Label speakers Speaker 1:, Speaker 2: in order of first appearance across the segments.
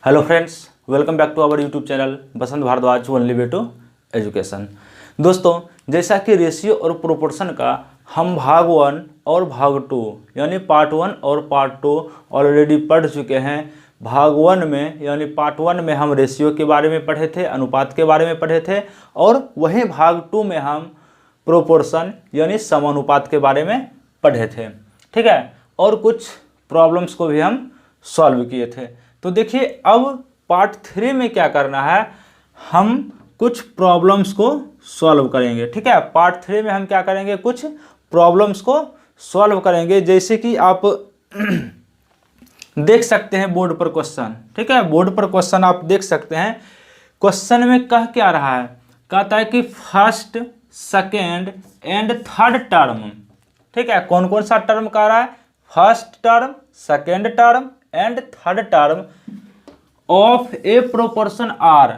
Speaker 1: Hello friends, welcome back to our YouTube channel Basant Bhardwaj only way to education. दोस्तों, जैसा कि ratio और proportion का हम भाग 1 और भाग 2 यानी पार्ट 1 और पार्ट 2 ऑलरेडी पढ़ चुके हैं। भाग 1 में यानी पार्ट 1 में हम रेशियो के बारे में पढ़े थे, अनुपात के बारे में पढ़े थे, और वहीं भाग 2 में हम प्रोपोर्शन यानी समानुपात के बारे में पढ़े थे। ठीक है, और कुछ प्रॉब्लम्स को भी हम सॉल्व किए थे। तो देखिए, अब पार्ट 3 में क्या करना है, हम कुछ प्रॉब्लम्स को सॉल्व करेंगे। ठीक है, पार्ट 3 में हम क्या करेंगे, कुछ प्रॉब्लम्स को सॉल्व करेंगे। जैसे कि आप देख सकते हैं बोर्ड पर क्वेश्चन। ठीक है, बोर्ड पर क्वेश्चन आप देख सकते हैं। क्वेश्चन में कह क्या रहा है, कहता है कि first, second and third term. ठीक है, कौन कौन सा टर्म कह रहा है, first term, second term and third term of a proportion are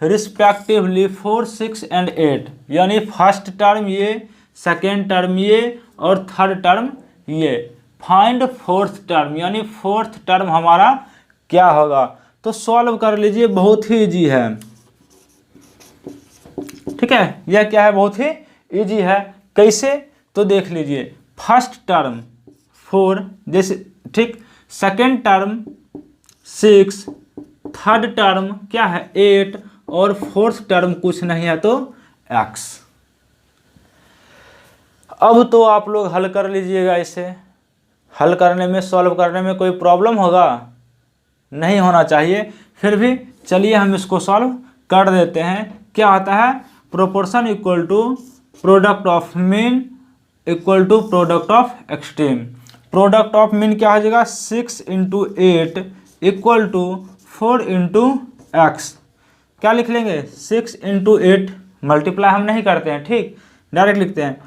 Speaker 1: respectively 4, 6 and 8। यानी फर्स्ट टर्म ये, सेकेंड टर्म ये और थर्ड टर्म ये। फाइंड फोर्थ टर्म, यानी फोर्थ टर्म हमारा क्या होगा। तो सॉल्व कर लीजिए, बहुत ही इजी है। ठीक है, यह क्या है, बहुत ही इजी है। कैसे, तो देख लीजिए। फर्स्ट टर्म 4 जैसे, ठीक, सेकेंड टर्म 6, थर्ड टर्म क्या है 8 और फोर्थ टर्म कुछ नहीं है तो x। अब तो आप लोग हल कर लीजिएगा। इसे हल करने में, सॉल्व करने में कोई प्रॉब्लम होगा नहीं होना चाहिए, फिर भी चलिए हम इसको सॉल्व कर देते हैं। क्या होता है, proportion equal to product of mean equal to product of extreme. Product of mean क्या हो जाएगा, 6 × 8 इक्वल टू 4 × x। क्या लिख लेंगे, 6 × 8 मल्टीप्लाई हम नहीं करते हैं, ठीक, डायरेक्ट लिखते हैं।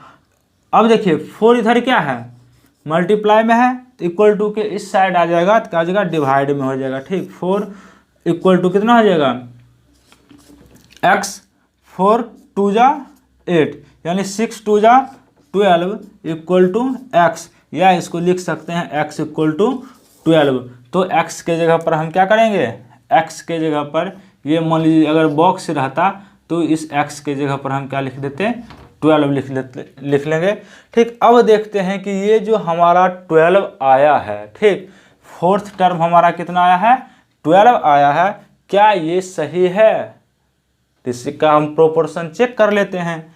Speaker 1: अब देखिए 4 इधर क्या है, मल्टीप्लाई में है, तो इक्वल टू के इस साइड आ जाएगा, तो क्या हो जाएगा, डिवाइड में हो जाएगा। ठीक, 4 इक्वल टू कितना हो जाएगा, x। 4 2 जा 8 यानी 6 2 जा 12 इक्वल टू x, या इसको लिख सकते हैं x इक्वल टू 12। तो x के जगह पर हम क्या करेंगे, x के जगह पर ये मान लीजिए अगर बॉक्स रहता तो इस x के जगह पर हम क्या लिख देते, 12 लिख लेंगे। ठीक, अब देखते हैं कि ये जो हमारा 12 आया है, ठीक, फोर्थ टर्म हमारा कितना आया है, 12 आया है, क्या ये सही है। इसका हम प्रोपोर्शन चेक कर लेते हैं।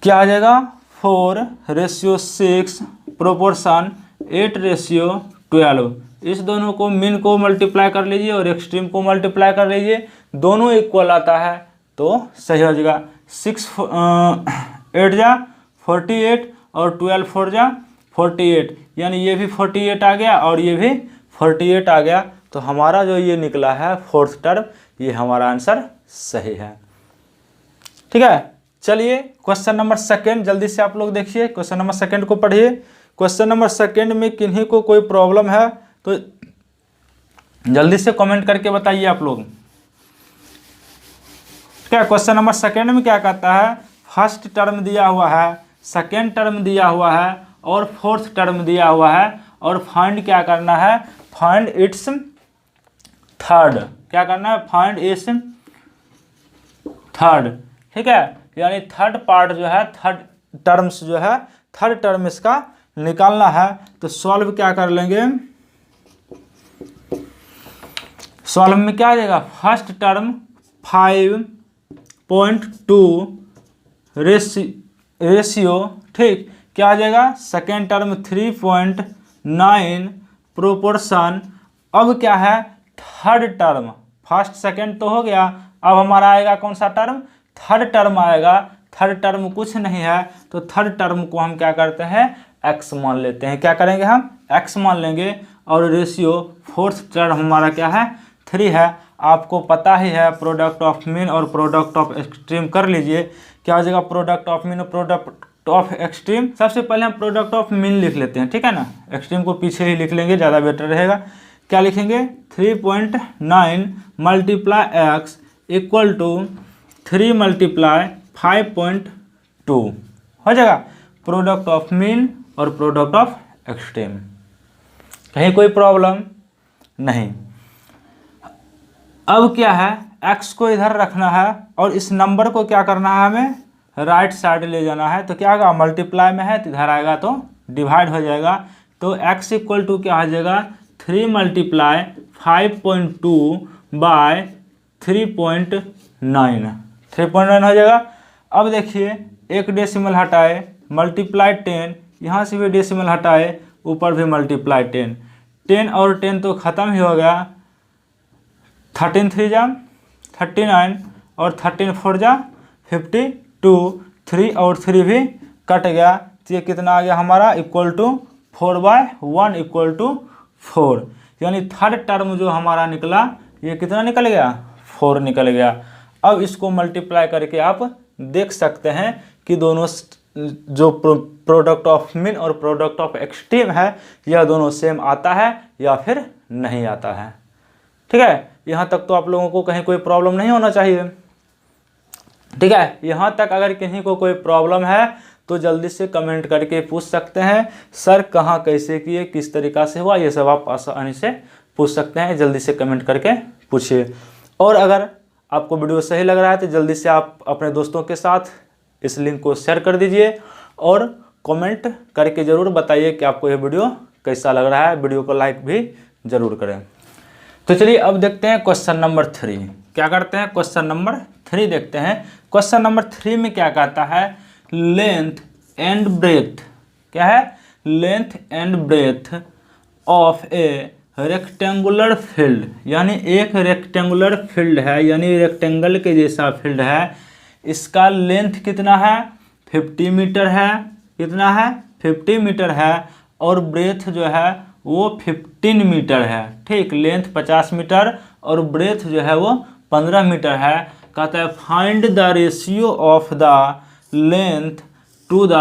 Speaker 1: क्या आ जाएगा, 4:6 प्रोपोर्शन 8:12। इस दोनों को, मीन को मल्टीप्लाई कर लीजिए और एक्सट्रीम को मल्टीप्लाई कर लीजिए, दोनों इक्वल आता है तो सही हो जाएगा। 6 8 जा 48 और 12 4 जा 48, यानी ये भी 48 आ गया और ये भी 48 आ गया। तो हमारा जो ये निकला है फोर्थ टर्म, ये हमारा आंसर सही है। ठीक है, चलिए क्वेश्चन नंबर सेकेंड जल्दी से आप लोग देखिए, क्वेश्चन नंबर सेकेंड को पढ़िए। क्वेश्चन नंबर सेकेंड में किन्हीं को कोई प्रॉब्लम है तो जल्दी से कमेंट करके बताइए आप लोग। क्या क्वेश्चन नंबर सेकेंड में क्या कहता है, फर्स्ट टर्म दिया हुआ है, सेकेंड टर्म दिया हुआ है और फोर्थ टर्म दिया हुआ है, और फाइंड क्या करना है, फाइंड इट्स थर्ड। क्या करना है, फाइंड इट्स थर्ड। ठीक है, यानी थर्ड पार्ट जो है, थर्ड टर्म्स जो है, थर्ड टर्म इसका निकालना है। तो सॉल्व क्या कर लेंगे, सॉल्व में क्या आ जाएगा, फर्स्ट टर्म 5.2 रेशियो, ठीक, क्या आ जाएगा, सेकेंड टर्म 3.9 प्रोपोर्शन। अब क्या है, थर्ड टर्म, फर्स्ट सेकेंड तो हो गया, अब हमारा आएगा कौन सा टर्म, थर्ड टर्म आएगा। थर्ड टर्म कुछ नहीं है तो थर्ड टर्म को हम क्या करते हैं, x मान लेते हैं। क्या करेंगे, हम x मान लेंगे, और रेशियो फोर्थ टर्म हमारा क्या है, 3 है। आपको पता ही है, प्रोडक्ट ऑफ मीन और प्रोडक्ट ऑफ एक्सट्रीम कर लीजिए। क्या हो जाएगा, प्रोडक्ट ऑफ मीन और प्रोडक्ट ऑफ एक्सट्रीम। सबसे पहले हम प्रोडक्ट ऑफ मीन लिख लेते हैं, ठीक है ना, एक्सट्रीम को पीछे ही लिख लेंगे, ज़्यादा बेटर रहेगा। क्या लिखेंगे, 3.9 × x इक्वल टू 3 × 5.2 हो जाएगा, प्रोडक्ट ऑफ मीन और प्रोडक्ट ऑफ एक्सट्रीम। कहीं कोई प्रॉब्लम नहीं। अब क्या है, x को इधर रखना है और इस नंबर को क्या करना है, हमें राइट साइड ले जाना है। तो क्या होगा, मल्टीप्लाई में है तो इधर आएगा तो डिवाइड हो जाएगा। तो x इक्वल टू क्या हो जाएगा, 3 मल्टीप्लाई 5.2 बाय 3.9 हो जाएगा। अब देखिए एक डेसिमल हटाए, मल्टीप्लाई 10, यहाँ से भी डेसिमल हटाए, ऊपर भी मल्टीप्लाई 10, 10 और 10 तो ख़त्म ही हो गया। 13 3 जा 39 और 13 4 जा 52, 3 और 3 भी कट गया। तो ये कितना आ गया हमारा, इक्वल टू 4/1 इक्वल टू 4, यानी थर्ड टर्म जो हमारा निकला ये कितना निकल गया, 4 निकल गया। अब इसको मल्टीप्लाई करके आप देख सकते हैं कि दोनों जो प्रोडक्ट ऑफ मीन और प्रोडक्ट ऑफ एक्सट्रीम है यह दोनों सेम आता है या फिर नहीं आता है। ठीक है, यहाँ तक तो आप लोगों को कहीं कोई प्रॉब्लम नहीं होना चाहिए। ठीक है, यहाँ तक अगर कहीं को कोई प्रॉब्लम है तो जल्दी से कमेंट करके पूछ सकते हैं, सर कहाँ कैसे किए, किस तरीक़ा से हुआ, ये सब आप आसानी से पूछ सकते हैं। जल्दी से कमेंट करके पूछिए। और अगर आपको वीडियो सही लग रहा है तो जल्दी से आप अपने दोस्तों के साथ इस लिंक को शेयर कर दीजिए और कमेंट करके ज़रूर बताइए कि आपको ये वीडियो कैसा लग रहा है। वीडियो को लाइक भी ज़रूर करें। तो चलिए अब देखते हैं क्वेश्चन नंबर 3। क्या करते हैं, क्वेश्चन नंबर 3 देखते हैं। क्वेश्चन नंबर 3 में क्या कहता है, लेंथ एंड ब्रेथ, क्या है, length and breadth of a rectangular field, यानी एक रेक्टेंगुलर फील्ड है, यानी रेक्टेंगल के जैसा फील्ड है। इसका लेंथ कितना है, 50 मीटर है, कितना है, 50 मीटर है, और ब्रेथ जो है वो 15 मीटर है। ठीक, लेंथ 50 मीटर और ब्रेथ जो है वो 15 मीटर है। कहता है find the ratio of the length to the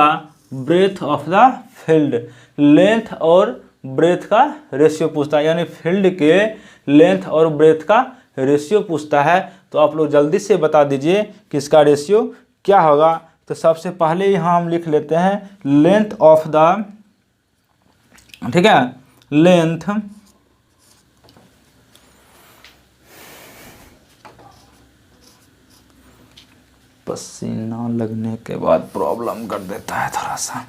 Speaker 1: breadth of the field. Length और ब्रेथ का रेशियो पूछता है, यानी फील्ड के लेंथ और ब्रेथ का रेशियो पूछता है। तो आप लोग जल्दी से बता दीजिए कि इसका रेशियो क्या होगा। तो सबसे पहले यहाँ हम लिख लेते हैं लेंथ ऑफ द, ठीक है, लेंथ पसीना लगने के बाद प्रॉब्लम कर देता है थोड़ा सा।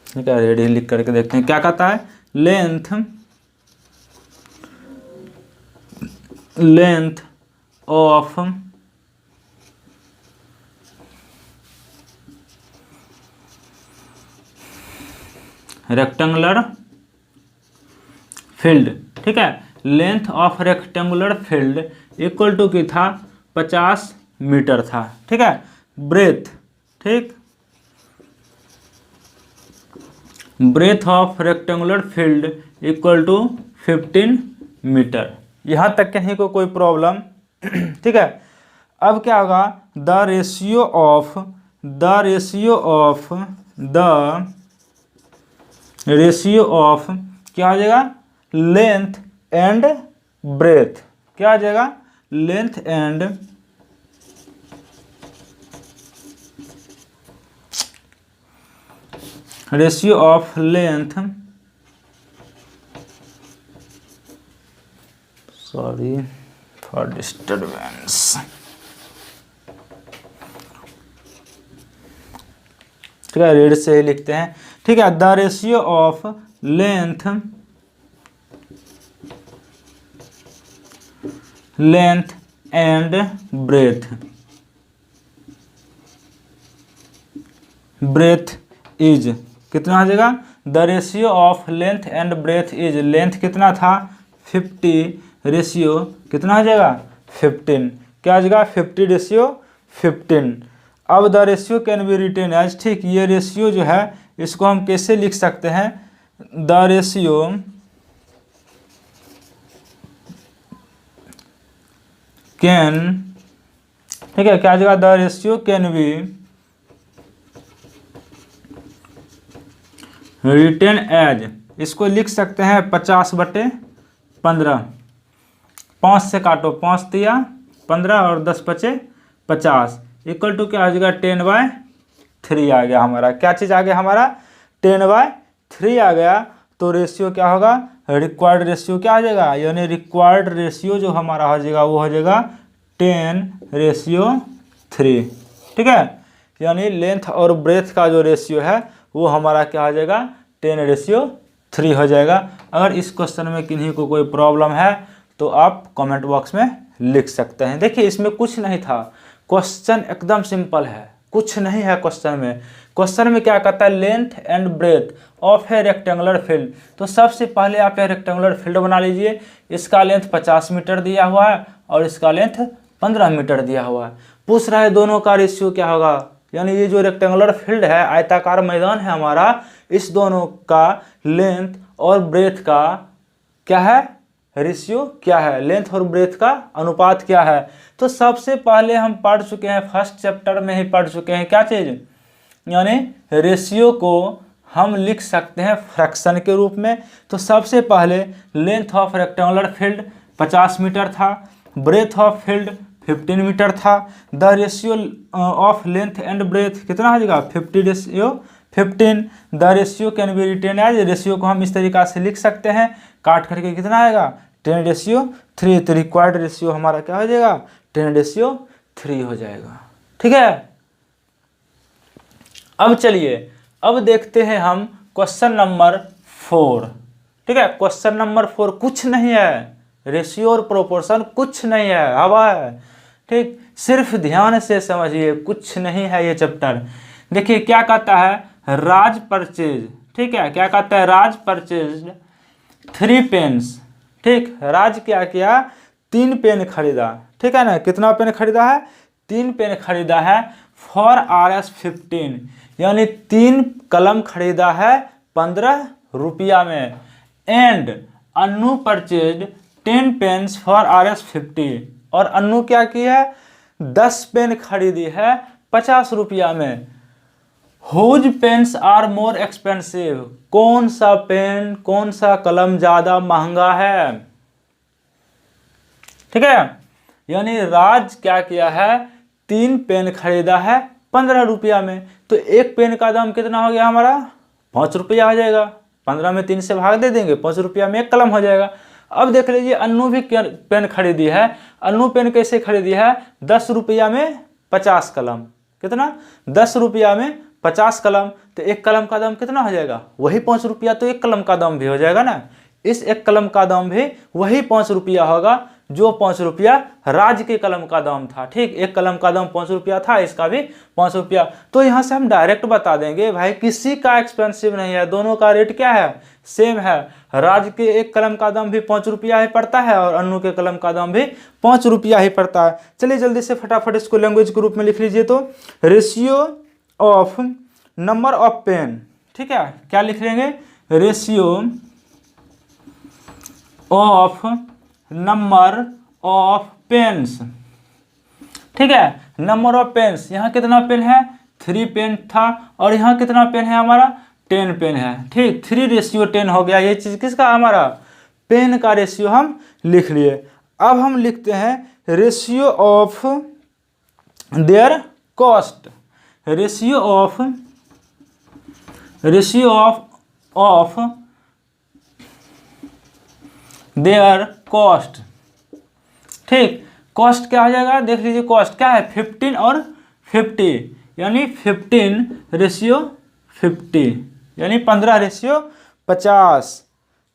Speaker 1: ठीक है, रेडी लिख करके देखते हैं क्या कहता है, लेंथ ऑफ रेक्टेंगुलर फील्ड। ठीक है, length of rectangular field equal to की था 50 मीटर था। ठीक है, ब्रेथ, ठीक, breadth of rectangular field equal to 15 metre. यहाँ तक कहीं को कोई प्रॉब्लम। ठीक है, अब क्या होगा, द रेशियो ऑफ क्या हो जाएगा, लेंथ एंड ब्रेथ, क्या हो जाएगा, length and ratio of length, sorry for disturbance. ठीक है, रेड से ही लिखते हैं। ठीक है, the ratio of length and breadth is, कितना आ जाएगा, the ratio of length and breadth is, length कितना था 50, रेशियो कितना आ जाएगा 15, क्या आ जाएगा 50 रेशियो 15। अब the ratio can be written as, ठीक, ये रेशियो जो है इसको हम कैसे लिख सकते हैं, द रेशियो कैन, ठीक है, क्या आ जाएगा, the ratio can be written as, इसको लिख सकते हैं 50/15, 5 से काटो, 5 दिया 15 और 10 बचे 50, इक्वल टू क्या आ जाएगा 10/3 आ गया हमारा। क्या चीज़ आ गया हमारा, 10/3 आ गया। तो रेशियो क्या होगा, रिक्वायर्ड रेशियो क्या आ जाएगा, यानी रिक्वायर्ड रेशियो जो हमारा हो जाएगा वो हो जाएगा 10:3। ठीक है, यानी लेंथ और ब्रेथ का जो रेशियो है वो हमारा क्या हो जाएगा 10:3 हो जाएगा। अगर इस क्वेश्चन में किन्हीं को कोई प्रॉब्लम है तो आप कमेंट बॉक्स में लिख सकते हैं। देखिए इसमें कुछ नहीं था, क्वेश्चन एकदम सिंपल है, कुछ नहीं है क्वेश्चन में। क्वेश्चन में क्या कहता है, length and breadth of a rectangular field. तो सबसे पहले आप ये रेक्टेंगुलर फील्ड बना लीजिए। इसका लेंथ 50 मीटर दिया हुआ है और इसका लेंथ 15 मीटर दिया हुआ है। पूछ रहा है दोनों का रेशियो क्या होगा, यानी ये जो रेक्टेंगुलर फील्ड है, आयताकार मैदान है हमारा, इस दोनों का लेंथ और ब्रेथ का क्या है, रेशियो क्या है, लेंथ और ब्रेथ का अनुपात क्या है। तो सबसे पहले हम पढ़ चुके हैं, फर्स्ट चैप्टर में ही पढ़ चुके हैं क्या चीज़, यानी रेशियो को हम लिख सकते हैं फ्रैक्शन के रूप में। तो सबसे पहले length of rectangular field 50 metre था, ब्रेथ ऑफ फील्ड 15 मीटर था। The ratio of length and breadth कितना हो जाएगा 50:15। The ratio can be written as, ratio को हम इस तरीका से लिख सकते हैं, काट करके कितना आएगा 10:3। तो रिक्वायर्ड रेशियो हमारा क्या हो जाएगा 10:3 हो जाएगा। ठीक है, अब चलिए अब देखते हैं हम क्वेश्चन नंबर 4। ठीक है, क्वेश्चन नंबर 4 कुछ नहीं है, रेशियो और प्रोपोर्शन कुछ नहीं है, हवा है। ठीक, सिर्फ ध्यान से समझिए, कुछ नहीं है ये चैप्टर। देखिए क्या कहता है, राज परचेज, ठीक है, क्या कहता है, राज परचेज 3 पेन्स। ठीक, राज क्या किया, 3 पेन खरीदा। ठीक है ना, कितना पेन खरीदा है, 3 पेन खरीदा है फॉर RS15, यानी 3 कलम खरीदा है 15 रुपया में। And Annu purchase 10 pens for RS50, और अन्नू क्या की है 10 पेन खरीदी है 50 रुपया में। Whose pens are more expensive, कौन सा पेन, कौन सा कलम ज्यादा महंगा है। ठीक है, यानी राज क्या किया है, 3 पेन खरीदा है 15 रुपया में। तो एक पेन का दाम कितना हो गया हमारा 5 रुपया आ जाएगा, 15 में 3 से भाग दे देंगे, 5 रुपया में एक कलम हो जाएगा। अब देख लीजिए अन्नू भी पेन खरीदी है, अन्नू पेन कैसे खरीदी है 10 रुपया में 50 कलम, कितना 10 रुपया में 50 कलम। तो एक कलम का दाम कितना हो जाएगा वही 5 रुपया, तो एक कलम का दाम भी हो जाएगा ना, इस एक कलम का दाम भी वही 5 रुपया होगा जो 5 रुपया राज के कलम का दाम था। ठीक, एक कलम का दाम 5 रुपया था, इसका भी 5 रुपया। तो यहाँ से हम डायरेक्ट बता देंगे भाई किसी का एक्सपेंसिव नहीं है, दोनों का रेट क्या है सेम है। राज के एक कलम का दाम भी 5 रुपया ही पड़ता है और अन्नू के कलम का दाम भी 5 रुपया ही पड़ता है। चलिए जल्दी से फटाफट इसको लैंग्वेज के रूप में लिख लीजिए। तो ratio of number of pen, ठीक है, क्या लिख लेंगे, ratio of number of pens. ठीक है, नंबर ऑफ पेन्स, यहाँ कितना पेन है 3 पेन था, और यहाँ कितना पेन है हमारा 10 पेन है। ठीक, 3:10 हो गया, ये चीज किसका हमारा पेन का रेशियो हम लिख लिए। अब हम लिखते हैं ratio of their cost, ratio of their cost. ठीक, कॉस्ट क्या हो जाएगा, देख लीजिए कॉस्ट क्या है 15 और 50, यानी 15:50, यानी 15:50।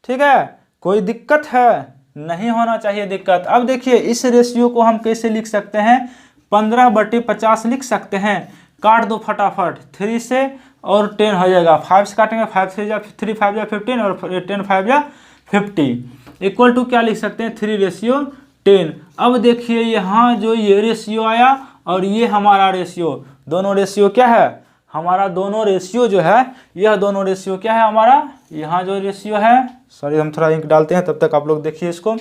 Speaker 1: ठीक है, कोई दिक्कत है, नहीं होना चाहिए दिक्कत। अब देखिए इस रेशियो को हम कैसे लिख सकते हैं, 15/50 लिख सकते हैं। काट दो फटाफट, 3 से और 10 हो जाएगा, 5 से काटेंगे, 5 3 जा 3 5 जा 15 और 10 5 जा 50, इक्वल टू क्या लिख सकते हैं 3:10। अब देखिए यहाँ जो ये रेशियो आया और ये हमारा रेशियो, दोनों रेशियो क्या है हमारा, दोनों रेशियो जो है, यह दोनों रेशियो क्या है हमारा, यहाँ जो रेशियो है, सॉरी हम थोड़ा इंक डालते हैं, तब तक आप लोग देखिए इसको।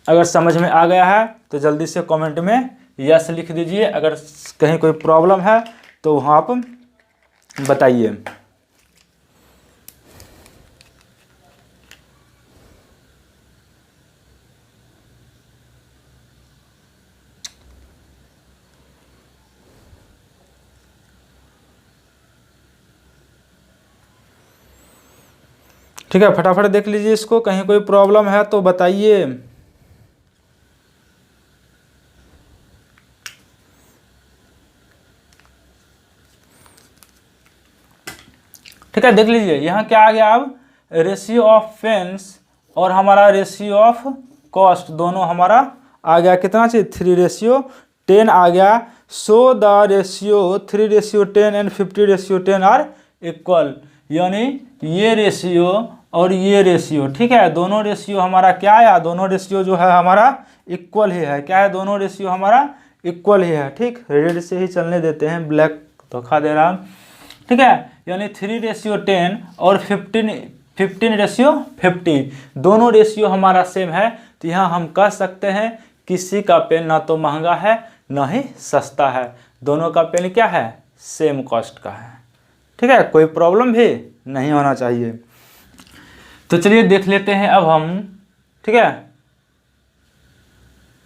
Speaker 1: अगर समझ में आ गया है तो जल्दी से कमेंट में यस लिख दीजिए, अगर कहीं कोई प्रॉब्लम है तो वहाँ आप बताइए। ठीक है, फटाफट देख लीजिए इसको, कहीं कोई प्रॉब्लम है तो बताइए। ठीक है, देख लीजिए यहाँ क्या आ गया, अब रेशियो ऑफ पेन्स और हमारा रेशियो ऑफ कॉस्ट दोनों हमारा आ गया कितना चाहिए, 3:10 आ गया। So the ratio 3:10 and 50:10 are equal, यानी ये रेशियो और ये रेशियो, ठीक है, दोनों रेशियो हमारा क्या आया, दोनों रेशियो जो है हमारा इक्वल ही है। क्या है, दोनों रेशियो हमारा इक्वल ही है। ठीक, रेड से ही चलने देते हैं, ब्लैक धोखा दे रहा। ठीक है, यानी 3:10 और 15:50 दोनों रेशियो हमारा सेम है। तो यहाँ हम कह सकते हैं किसी का पेन ना तो महंगा है ना ही सस्ता है, दोनों का पेन क्या है, सेम कॉस्ट का है। ठीक है, कोई प्रॉब्लम भी नहीं होना चाहिए। तो चलिए देख लेते हैं अब हम। ठीक है,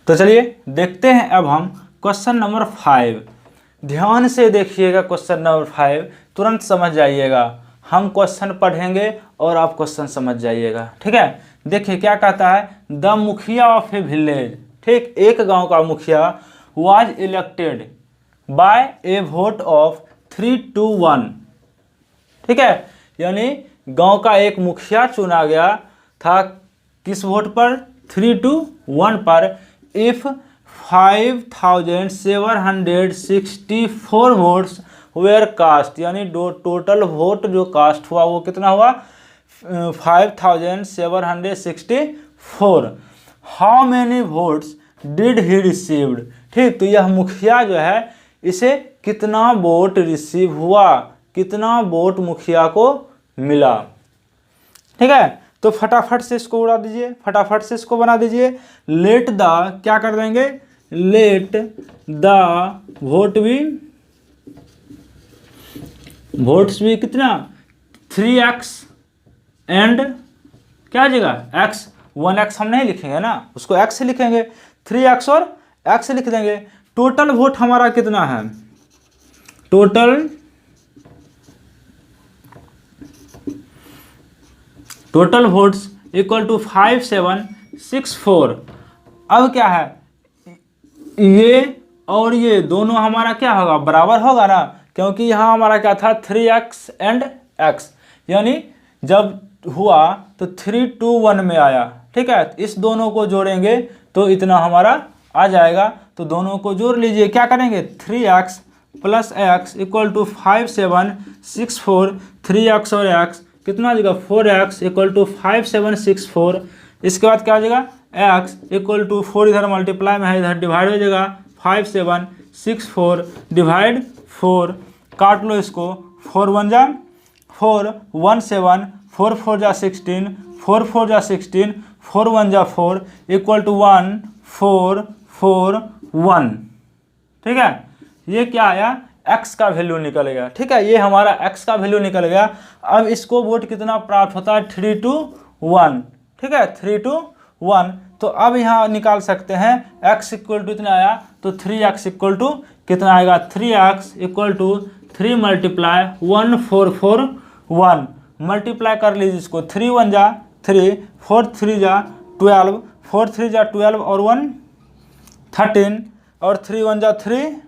Speaker 1: तो चलिए देखते हैं अब हम क्वेश्चन नंबर 5। ध्यान से देखिएगा क्वेश्चन नंबर 5, तुरंत समझ जाइएगा। हम क्वेश्चन पढ़ेंगे और आप क्वेश्चन समझ जाइएगा। ठीक है, देखिए क्या कहता है, द मुखिया ऑफ ए विलेज, ठीक, एक गांव का मुखिया was elected by A vote of 3-1। ठीक है, यानी गांव का एक मुखिया चुना गया था किस वोट पर, 3-1 पर। इफ 5,764 वोट्स वेयर कास्ट, यानी टोटल वोट जो कास्ट हुआ वो कितना हुआ, 5,764। How many votes did he received, ठीक, तो यह मुखिया जो है इसे कितना वोट रिसीव हुआ, कितना वोट मुखिया को मिला। ठीक है, तो फटाफट से इसको उड़ा दीजिए, फटाफट से इसको बना दीजिए। लेट द, क्या कर देंगे, लेट द वोट्स भी कितना, 3x एंड क्या जगह x, 1x हम नहीं लिखेंगे ना, उसको x से लिखेंगे, 3x और x लिख देंगे। टोटल वोट हमारा कितना है, टोटल वोट्स इक्वल टू 5,764। अब क्या है, ये और ये दोनों हमारा क्या होगा, बराबर होगा ना, क्योंकि यहाँ हमारा क्या था, 3x एंड x, यानी जब हुआ तो 3-1 में आया। ठीक है, इस दोनों को जोड़ेंगे तो इतना हमारा आ जाएगा। तो दोनों को जोड़ लीजिए, क्या करेंगे, 3x plus x equal to 5,764, 3x और x कितना आ जाएगा, 4x इक्वल टू 5,764। इसके बाद क्या आ जाएगा, x इक्वल टू 4 इधर मल्टीप्लाई में है, इधर डिवाइड हो जाएगा, 5,764 डिवाइड 4, काट लो इसको, 4 1 जा 4, 1 7, 4 4 जा 16, 4 4 जा 16, 4 1 जा 4 इक्वल टू 1 4 4 1। ठीक है, ये क्या आया, x का वैल्यू निकल गया। ठीक है, ये हमारा x का वैल्यू निकल गया। अब इसको वोट कितना प्राप्त होता है, 3-1। ठीक है, 3-1। तो अब यहाँ निकाल सकते हैं x इक्वल टू इतना आया, तो 3x इक्वल टू कितना आएगा, 3x equal to 3 multiply 1 4 4 1, multiply कर लीजिए इसको, 3 1 जा 3, 4 3 जा 12, 4 3 जा 12 और 1 13, और 3 1 जा 3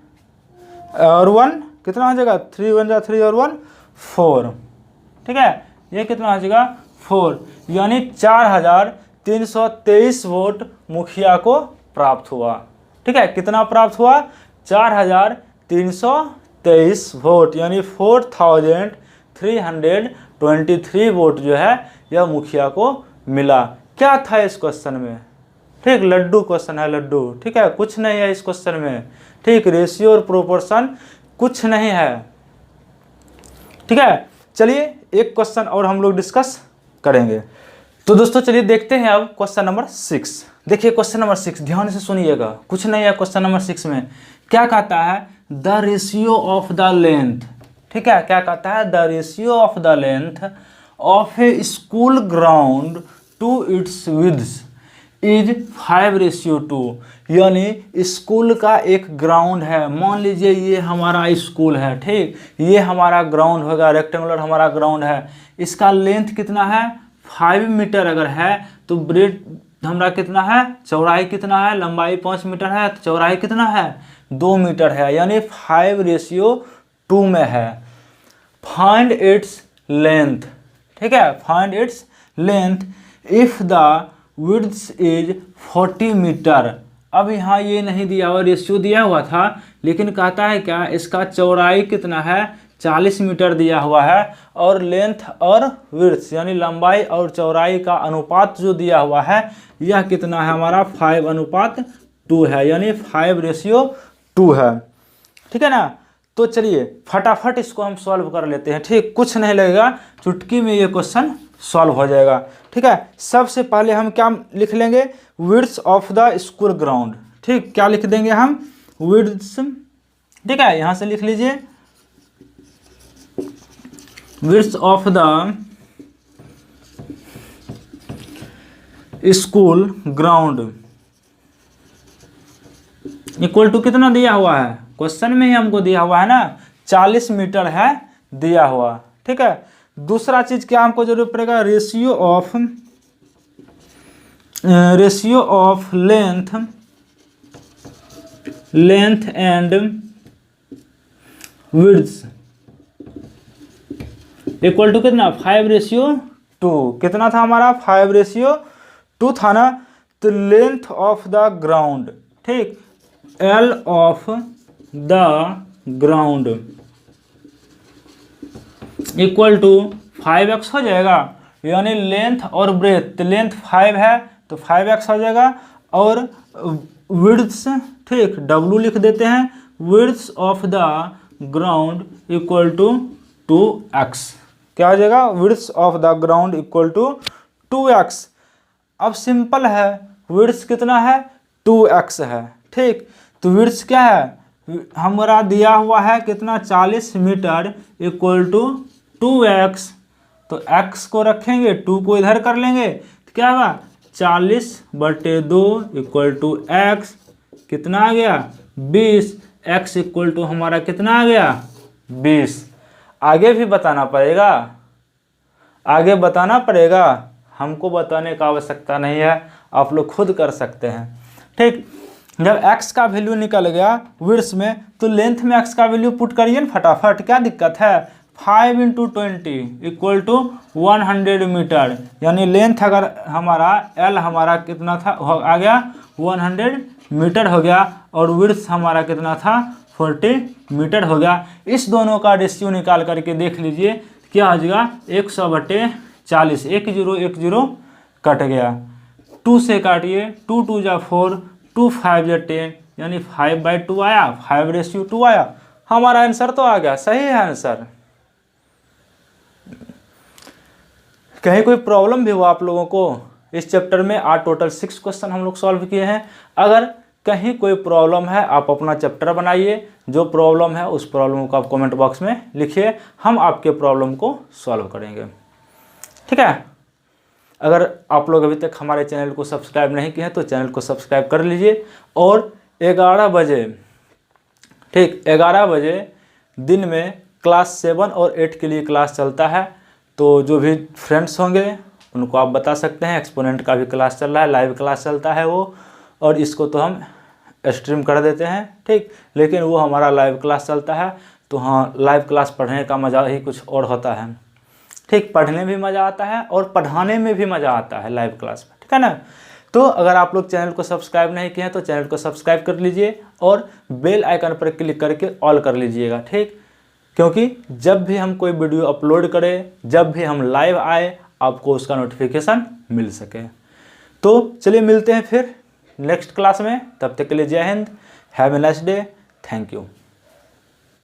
Speaker 1: और 1 कितना हो जाएगा, 3 1 जा 3 और 1 4। ठीक है, ये कितना हो जाएगा, 4, यानी 4,323 वोट मुखिया को प्राप्त हुआ। ठीक है, कितना प्राप्त हुआ, 4,323 वोट, यानी 4,323 वोट जो है यह मुखिया को मिला। क्या था इस क्वेश्चन में, ठीक, लड्डू क्वेश्चन है, लड्डू। ठीक है, कुछ नहीं है इस क्वेश्चन में। ठीक, रेशियो और प्रोपोर्शन कुछ नहीं है। ठीक है, चलिए एक क्वेश्चन और हम लोग डिस्कस करेंगे। तो दोस्तों चलिए देखते हैं अब क्वेश्चन नंबर 6। देखिए क्वेश्चन नंबर 6, ध्यान से सुनिएगा, कुछ नहीं है क्वेश्चन नंबर 6 में। क्या कहता है, the ratio of the length. ठीक है, क्या कहता है, the ratio of the length of a school ground to its width is 5:2। यानी स्कूल का एक ग्राउंड है, मान लीजिए ये हमारा स्कूल है, ठीक, ये हमारा ग्राउंड होगा, रेक्टेंगुलर हमारा ग्राउंड है, इसका लेंथ कितना है, 5 मीटर अगर है तो ब्रेड हमारा कितना है, चौड़ाई कितना है, लंबाई 5 मीटर है तो चौड़ाई कितना है 2 मीटर है, यानी 5:2 में है। फाइंड इट्स लेंथ, ठीक है, find its length if the width is 40 metre. अब यहाँ ये नहीं दिया हुआ, रेशियो दिया हुआ था, लेकिन कहता है क्या, इसका चौड़ाई कितना है 40 मीटर दिया हुआ है, और लेंथ और विड्थ यानी लंबाई और चौड़ाई का अनुपात जो दिया हुआ है यह कितना है हमारा 5:2 है, यानी 5:2 है। ठीक है ना। तो चलिए फटाफट इसको हम सॉल्व कर लेते हैं। ठीक, कुछ नहीं लगेगा, चुटकी में ये क्वेश्चन सॉल्व हो जाएगा। ठीक है, सबसे पहले हम क्या लिख लेंगे, width of the school ground. ठीक, क्या लिख देंगे हम, विड्थ। ठीक है, यहां से लिख लीजिए width of the school ground equal to कितना दिया हुआ है, क्वेश्चन में ही हमको दिया हुआ है ना, 40 मीटर है दिया हुआ। ठीक है, दूसरा चीज क्या हमको जरूरत पड़ेगा, ratio of length and width equal to कितना 5:2। कितना था हमारा 5:2 था ना। तो लेंथ ऑफ द ग्राउंड, ठीक, L of the ground equal to 5x हो जाएगा, यानी लेंथ और ब्रेथ, लेंथ 5 है तो 5x हो जाएगा, और विड्थ, ठीक, W लिख देते हैं, width of the ground equal to 2x। क्या हो जाएगा, width of the ground equal to 2x। अब सिंपल है, विड्थ कितना है 2x है। ठीक, तो विड्थ क्या है हमारा दिया हुआ है कितना 40 मीटर इक्वल टू 2x। तो x को रखेंगे, 2 को इधर कर लेंगे तो क्या होगा 40/2 इक्वल टू x, कितना आ गया 20। x इक्वल टू हमारा कितना आ गया 20। आगे भी बताना पड़ेगा, आगे बताना पड़ेगा, हमको बताने का आवश्यकता नहीं है, आप लोग खुद कर सकते हैं। ठीक, जब x का वैल्यू निकल गया विड्थ में, तो लेंथ में x का वैल्यू पुट करिए ना फटाफट, क्या दिक्कत है। 5 × 20 इक्वल टू 100 मीटर, यानी लेंथ अगर हमारा L हमारा कितना था आ गया 100 मीटर हो गया, और विड्थ हमारा कितना था 40 मीटर हो गया। इस दोनों का रेशियो निकाल करके देख लीजिए क्या हो जाएगा 100/40, 10 कट गया, 2 से काटिए, 2 2 जा 4, 2 5 जा 10, यानी 5/2 आया, 5:2 आया। हमारा आंसर तो आ गया, सही है आंसर। कहीं कोई प्रॉब्लम भी हुआ आप लोगों को इस चैप्टर में, आज टोटल 6 क्वेश्चन हम लोग सॉल्व किए हैं। अगर कहीं कोई प्रॉब्लम है आप अपना चैप्टर बनाइए, जो प्रॉब्लम है उस प्रॉब्लम को आप कमेंट बॉक्स में लिखिए, हम आपके प्रॉब्लम को सॉल्व करेंगे। ठीक है, अगर आप लोग अभी तक हमारे चैनल को सब्सक्राइब नहीं किए हैं तो चैनल को सब्सक्राइब कर लीजिए। और 11 बजे, ठीक, 11 बजे दिन में क्लास 7 और 8 के लिए क्लास चलता है, तो जो भी फ्रेंड्स होंगे उनको आप बता सकते हैं। एक्सपोनेंट का भी क्लास चल रहा है, लाइव क्लास चलता है वो, और इसको तो हम स्ट्रीम कर देते हैं। ठीक, लेकिन वो हमारा लाइव क्लास चलता है, तो हाँ, लाइव क्लास पढ़ने का मज़ा ही कुछ और होता है। ठीक, पढ़ने में भी मज़ा आता है और पढ़ाने में भी मज़ा आता है लाइव क्लास में। ठीक है ना। तो अगर आप लोग चैनल को सब्सक्राइब नहीं किए हैं तो चैनल को सब्सक्राइब कर लीजिए और बेल आइकन पर क्लिक करके ऑल कर लीजिएगा। ठीक, क्योंकि जब भी हम कोई वीडियो अपलोड करें, जब भी हम लाइव आए, आपको उसका नोटिफिकेशन मिल सके। तो चलिए मिलते हैं फिर नेक्स्ट क्लास में, तब तक के लिए जय Hind, have a nice day, thank you.